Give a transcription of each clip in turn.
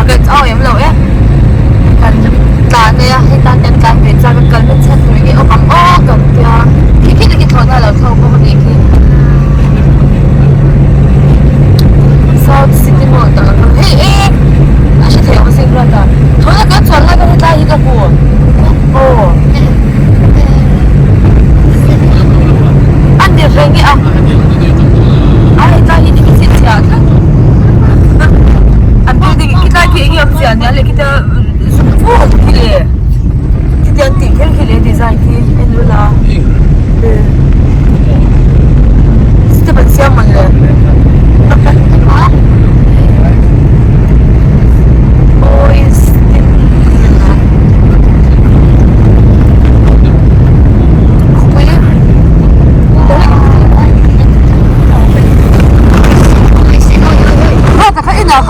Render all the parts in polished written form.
cái ao em lâu á cần là này hay ta đem cái về ra cái cần chất rồi cái ô bằng ô cần kia cái thằng này là thâu có gì kia sao xin cái món đó ê à sẽ thấy ông xin ra đó thôi là cái chuẩn là cái ta cái bùa ô ăn được rồi nghe à ai ta ini cái gì thế anh building kita thì nghe ông già này kita support kile kita antik kile design ki endula kita bersama le oh is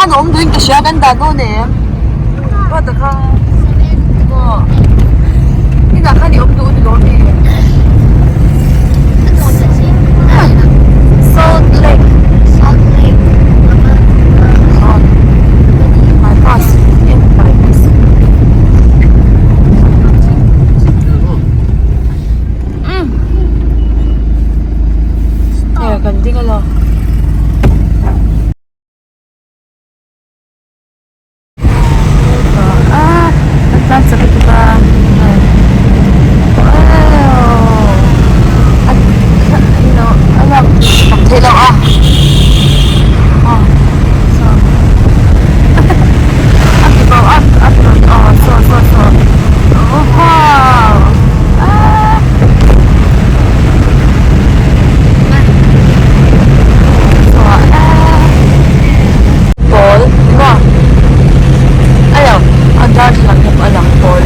kan om doing siya ganda no ne bata ka ko ina kan om doing no ne Salt Lake my pass in Paris ya ganda nga lo sakit kita alam hello so oh wow Paul diba ayaw ang dad lang yung alam Paul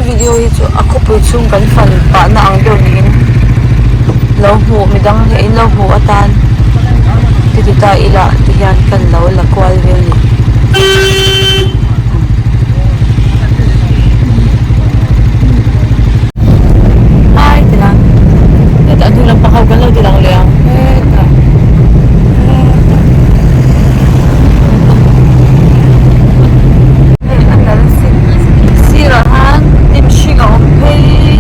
video itu aku pucung kan fan pa na ang donin lahu midang hay lahu atan tita ila tiyan kan law la kwal ni ay tilang ito ang lang pakaw galaw tilang liang sirahan timshiga ompay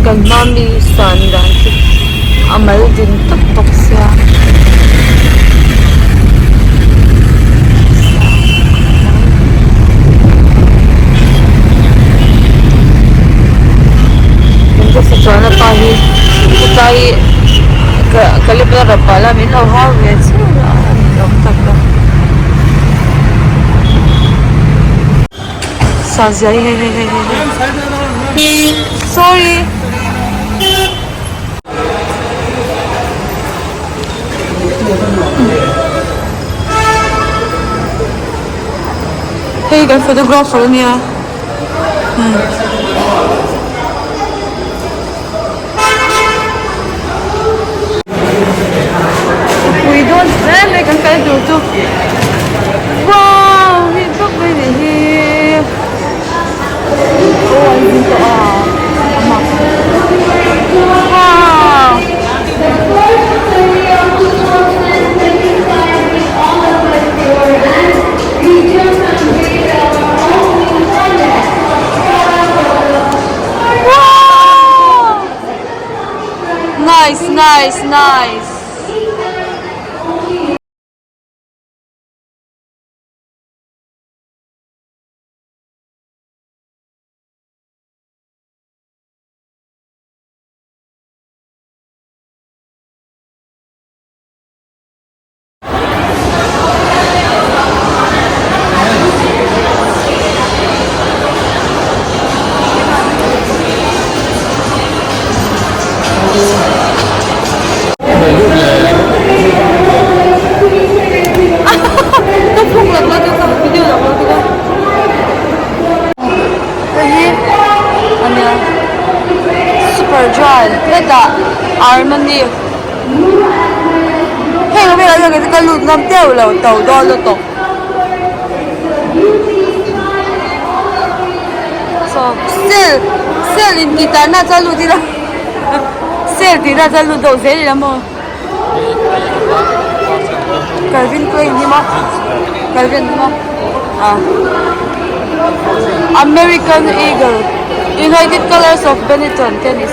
kan mami san dan amal din tok siya. Sa sana pahi tayo kalibra pala minaw hawit sila ang taga Sazia sorry hey kan photographer niya we don't make an kind of wow we took really here oh I think wow nice John, kita Armani. Hey, kami lagi kita kalau nam tiaw lah, tahu dah lo tu. So, sel in kita na calu tidak, sel tidak calu tu sel ni lama. Calvin Klein ni mah, Calvin ni mah. American Eagle. United Colors of Benetton tennis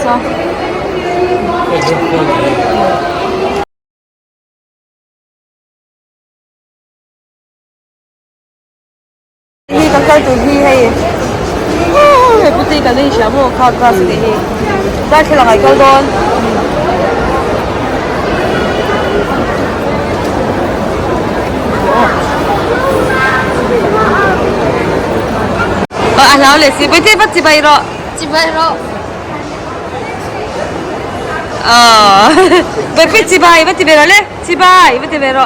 Ini kakak tu ni hai. Oh, putih kan ni siapa? Kakak sini. Dah kelang ai kau don. Alah le si betul pat si bayro. Oh, betul si bay, betul bero le. Si bay, betul bero.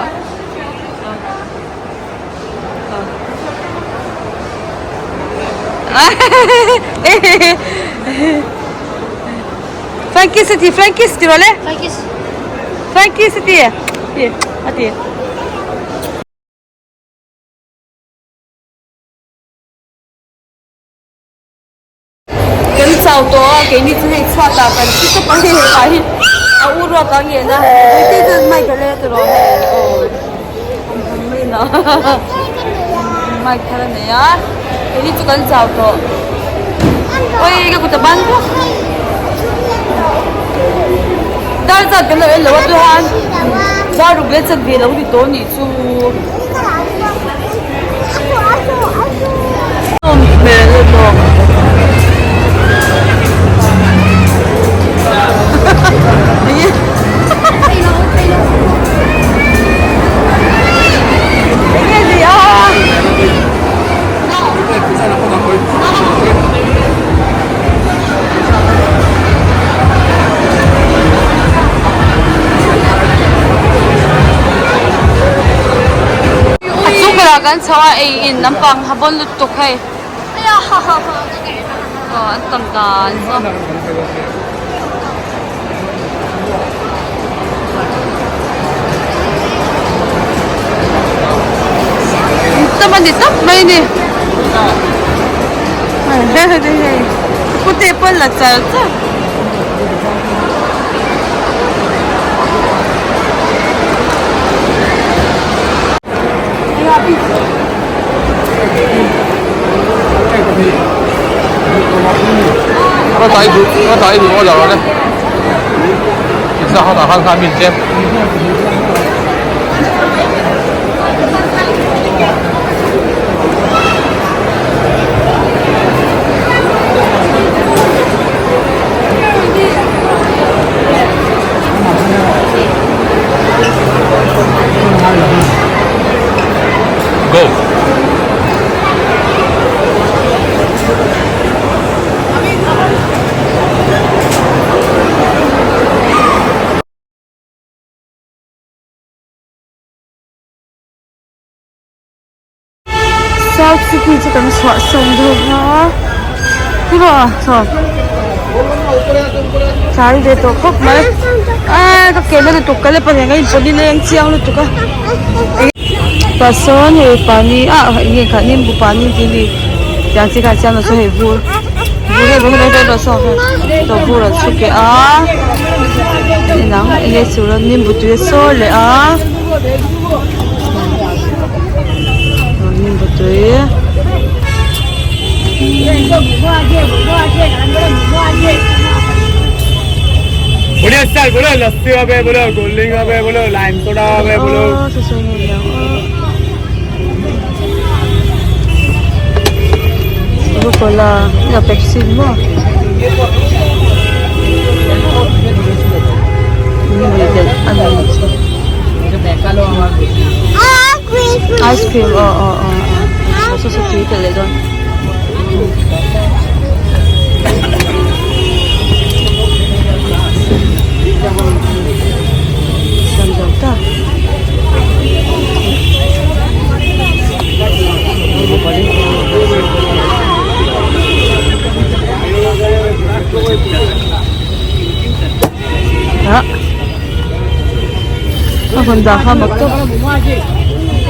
Frankie City role? Frankie City. Ye, hati. Sao to cái như thế này xoa ta cần chỉ có vấn đề này à u rồi có nghĩa là cái gì mày cái này rồi không biết nó mày cái này á cái gì cần sao to ôi cái của tập ban quá dar ra cái này là tôi han dar được biết chân về đâu thì tôi nhỉ chú mẹ lên rồi kan sawa ay in nampang habon lutok hay aya ha ang tangkan so taman dito may ni puti pala salsa 打一组我找着了，3号打看看面线。Go。Sao City chỉ cần soạn sông thôi hả? Thế mà soạn trái về tổ khóc mấy các kẻ nó tụt cái lên phần ngay phần đi lên chiang nó tụt cái và số này pani nghe cả niệm bu pani thì đi yang chỉ cả chiang nó số hệ vu cái bữa nay đây là sao vậy tổ vu là số cái nên nắng nghe số là niệm bu tuyệt số lệ niệm bu tuyệt बोले स्टाइल बोले लस्सी पे बोले cold drink पे बोले lime soda पे बोले Ito pala, napeksin mo. Ano yun? Ice cream, oo. Basta sa twitter eh doon. Ganda. Ganda ka magto.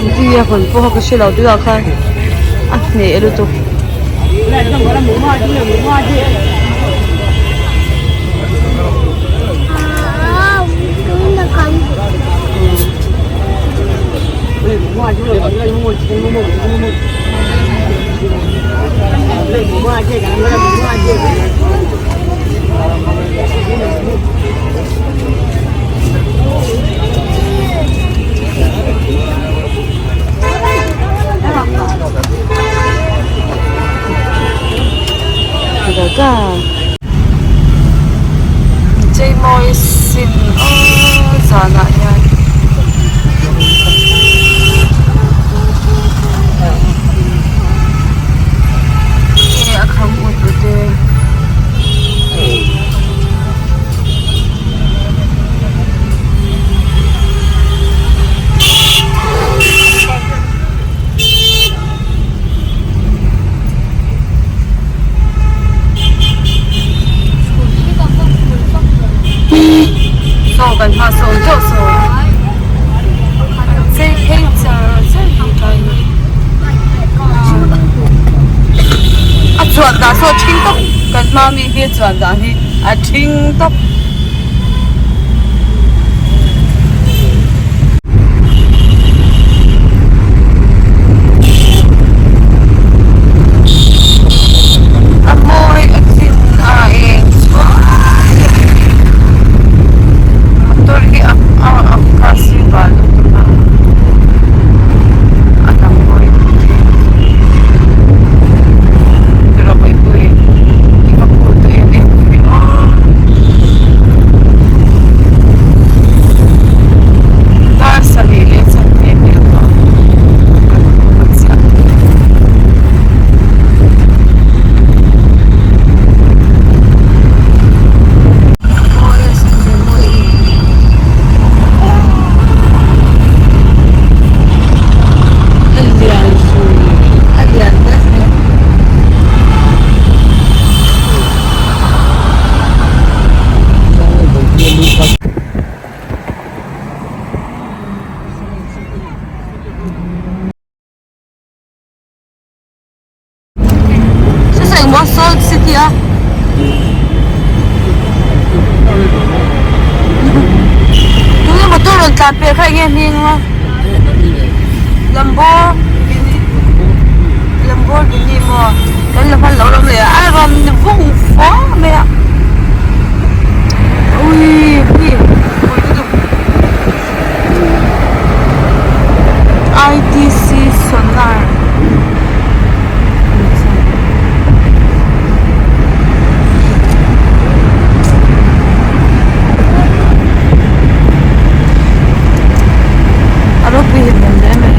Hindi ako po ako sila dito ka. Ne elo to. Jay Moisin sana yan. Akam utude. Gần hoa sầu rượu sầu dây cây chờ rất là cây chuẩn đã số chính tốc gần mà mình biết chuẩn đã thì chính tốc Salt City Đúng motor ron tapi kay ngin mo. Lambo gini mo. Kan la fan lo le. Ay ngầm vùng phó mẹ ui ITC sonar alo pi hình nhận đấy mày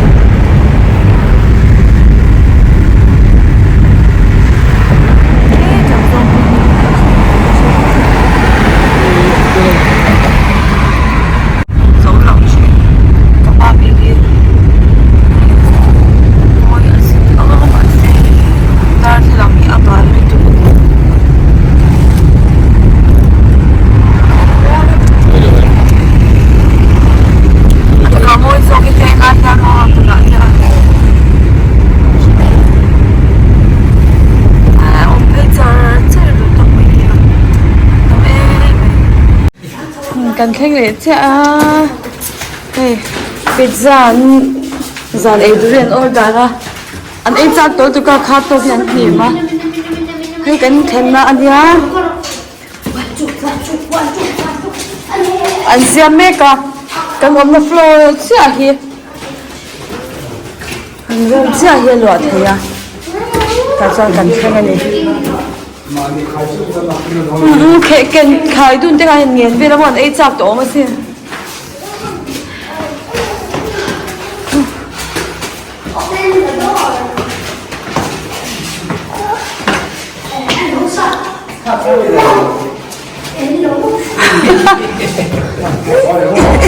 กันแค่เลยจ้าเฮ้ยปิซซ่าจานเอดูเรียนออเดอร์ละอันเอจานโต๊ะตุกะข้าวโต๊ะยันหนีมาเฮ้ยกันแค่น่ะอันยาอันเสียเมกะกันอมน้ำฟลอร์เสียฮีอันเรื่องเสียฮีหลอดเฮียแต่จานกันแค่นี้เก่งขายดุนแต่การเงินเป็นวันไอ้จับตัวมาสิ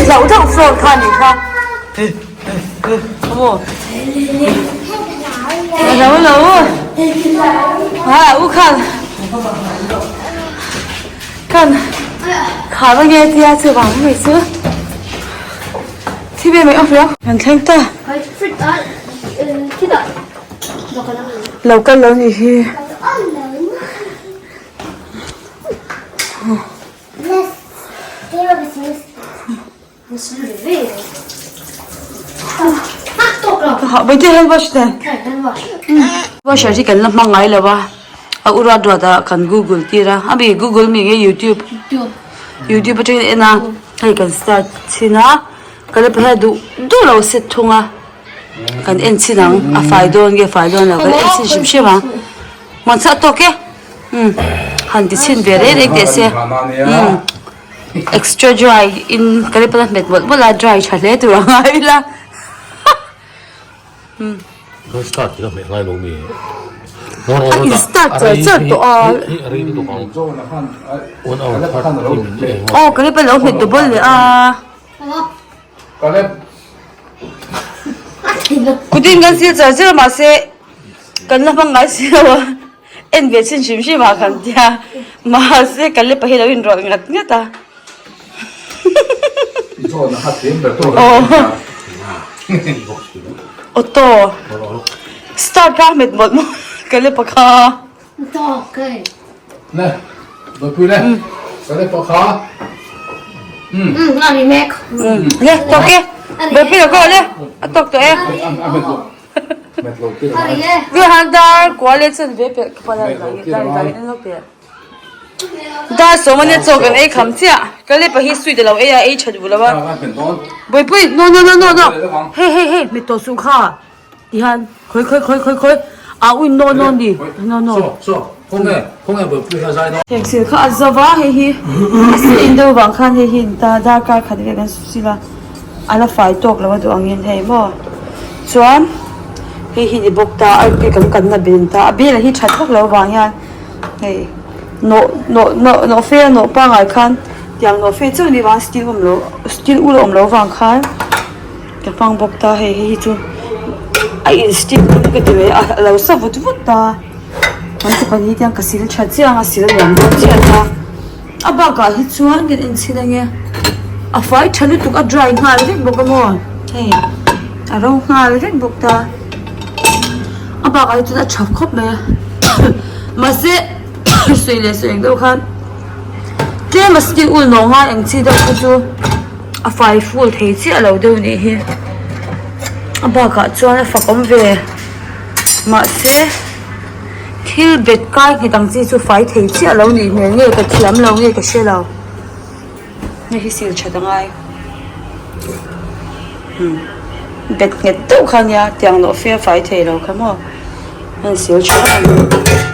เราทั้งโฟล์看你看好不เรา我看卡了个第二次吧每次这边没有了很听到老跟老你去好ไม่ได้ให้วัชเดนว่าฉันที่กันลำมังไงเลยวะอุราดว่ากัน Google ที่ละอ่ะบี Google มีไง YouTube ไปที่นี่นะให้กัน start สินะก็เลยไปดูเราเสร็จทุ่งอ่ะกันเอ็นสินังอ่ะไฟโดนแล้วก็เอ็นสิชิมใช่ไหมมันสักตัวแค่หันที่ชินเบรย์เด็กเด็กเสียextra dry in ก็เลยไปนั่งเม็ดหมดละ dry ชัดเลยตัวไงล่ะ그 스타트가 맨날 놈이. 이 스타트 저도 아리도 방. 원아웃 파트. 그래 빨리 오면 또 볼래 Có lên 그din kan sil cha ma se kan la bang ngai sil wa en ve chin shim shi ma kan dia ma se kan le pa hi lo in ro ngat ngata 이거 나 하트인 몇 도로 Oto. Start ramen một một cái lên bạc ha. Nè, rồi quy lên. Có lên bọc khó. Làm gì mẹ? Lên, tao kia. Bây giờ có lên. Tao tụi em. Ăn mệt rồi. Mệt rồi kia rồi. Vừa hàng ta quá lên chân về việc phải là cái nó kia. Da số mà nên cho cái ấy khám chia. Cái lên bạc hi suy được lâu ấy ấy chật vừa là ba. Bây no. Hey, mày tổ sung kha. Đi han, khơi. À ui no đi. No. 홍해 뭐 부셔서 너. Hiện khá zava hi. In đâu vàng khan hi ta da ka khát cái gan susila. Ala phải tok là đồ anh hay mo. Chuan hi đi bốc ta ai cái cần na bin ta. Abi là hi chat bốc lâu vàng yan. Hey. No fair no pa ngai khan. Tiang no fair chu ni wang still u lâu vàng khan. Cái phang bốc ta hi chu. Ai still cái gì vậy? Lâu sao vút ta. Mình sẽ có những cái xíu chặt chiang à xíu làm đồ chiang ta, à bà cả hết chuan cái anh xin nghe, à phải chặt được tụi dry ngay đấy bốc cái món, hey, à rau ngay đấy bốc ta, à bà cả tụi nó chọc khóc mẹ, mà sẽ suy đâu khan, cái mà still uốn nong ngay anh xin đâu cái chú, à phải full thấy chứ lâu đâu nè he, à bà cả chuan là phật về, mà sẽ thil bet kai ki dang chi chu fai thei chi alo ni hmel nge ka thiam lo nge ka she lo ni hi sil chadangai bet nge to khan ya tiang lo fe fai thei lo khamo an sil chadan